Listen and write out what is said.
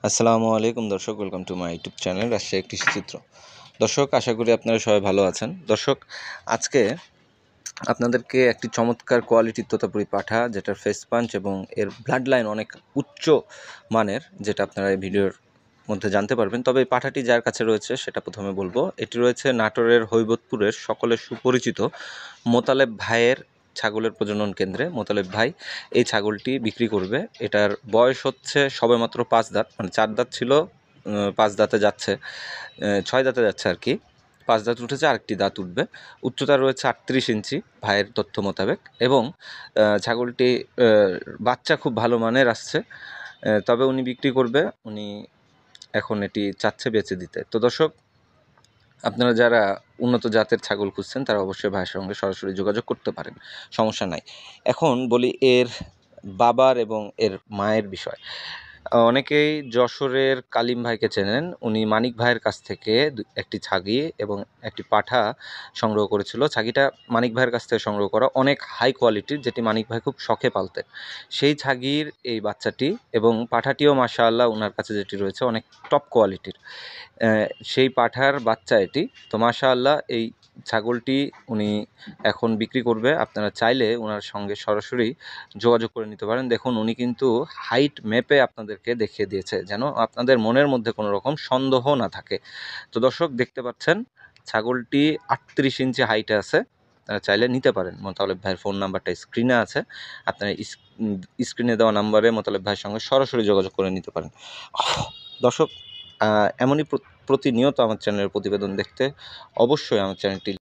আসসালামু আলাইকুম দর্শক, welcome to my YouTube channel Rajshahi কৃষিচিত্র। দর্শক, আশা করি আপনারা সবাই ভালো আছেন। দর্শক, আজকে আপনাদেরকে একটি চমৎকার কোয়ালিটির তোতাপুরি পাঠা, যেটার ফেস পাঞ্চ এবং এর ব্লাড লাইন অনেক উচ্চ মানের, যেটা আপনারা এই ভিডিওর মধ্যে জানতে পারবেন। তবে এই পাঠাটি যার কাছে রয়েছে সেটা প্রথমে বলবো। এটি রয়েছে নাটোরের হৈবতপুরের সকলের সুপরিচিত মোতালেব ভাইয়ের ছাগলের প্রজনন কেন্দ্রে। মোতালেব ভাই এই ছাগলটি বিক্রি করবে। এটার বয়স হচ্ছে সবেমাত্র 5 দাঁত, মানে 4 দাঁত ছিল, 5 দাঁতে যাচ্ছে, 6 দাঁতে যাচ্ছে আর কি। 5 দাঁত উঠেছে, আরেকটি দাঁত উঠবে। উচ্চতা রয়েছে 38 ইঞ্চি ভাইয়ের তথ্য মোতাবেক, এবং ছাগলটি বাচ্চা খুব ভালো মানের আসছে। তবে উনি বিক্রি করবে, উনি এখন এটি চাচ্ছে বেচে দিতে। তো দর্শক, আপনারা যারা উন্নত জাতের ছাগল খুঁজছেন তারা অবশ্যই ভাইয়ের সঙ্গে সরাসরি যোগাযোগ করতে পারেন, সমস্যা নাই। এখন বলি এর বাবার এবং এর মায়ের বিষয়। অনেকেই যশোরের কালিম ভাইকে চেনেন। উনি মানিক ভাইয়ের কাছ থেকে একটি ছাগি এবং একটি পাঠা সংগ্রহ করেছিল। ছাগিটা মানিক ভাইয়ের কাছ থেকে সংগ্রহ করা, অনেক হাই কোয়ালিটির, যেটি মানিক ভাই খুব শখে পালতেন। সেই ছাগির এই বাচ্চাটি এবং পাঠাটিও মাশাআল্লাহ ওনার কাছে যেটি রয়েছে অনেক টপ কোয়ালিটির। সেই পাঠার বাচ্চা এটি। তো মাশাআল্লাহ এই ছাগলটি উনি এখন বিক্রি করবে। আপনারা চাইলে ওনার সঙ্গে সরাসরি যোগাযোগ করে নিতে পারেন। দেখুন, উনি কিন্তু হাইট মেপে আপনাদেরকে দেখিয়ে দিয়েছে, যেন আপনাদের মনের মধ্যে কোনো রকম সন্দেহ না থাকে। তো দর্শক, দেখতে পাচ্ছেন ছাগলটি 38 ইঞ্চি হাইটে আছে। আপনারা চাইলে নিতে পারেন। মোতালেব ভাইয়ের ফোন নাম্বারটা স্ক্রিনে আছে, আপনারা স্ক্রিনে দেওয়া নাম্বারে মোতালেব ভাইয়ের সঙ্গে সরাসরি যোগাযোগ করে নিতে পারেন। দর্শক, এমনই প্রতিনিয়ত আমার চ্যানেলের প্রতিবেদন দেখতে অবশ্যই আমার চ্যানেলটি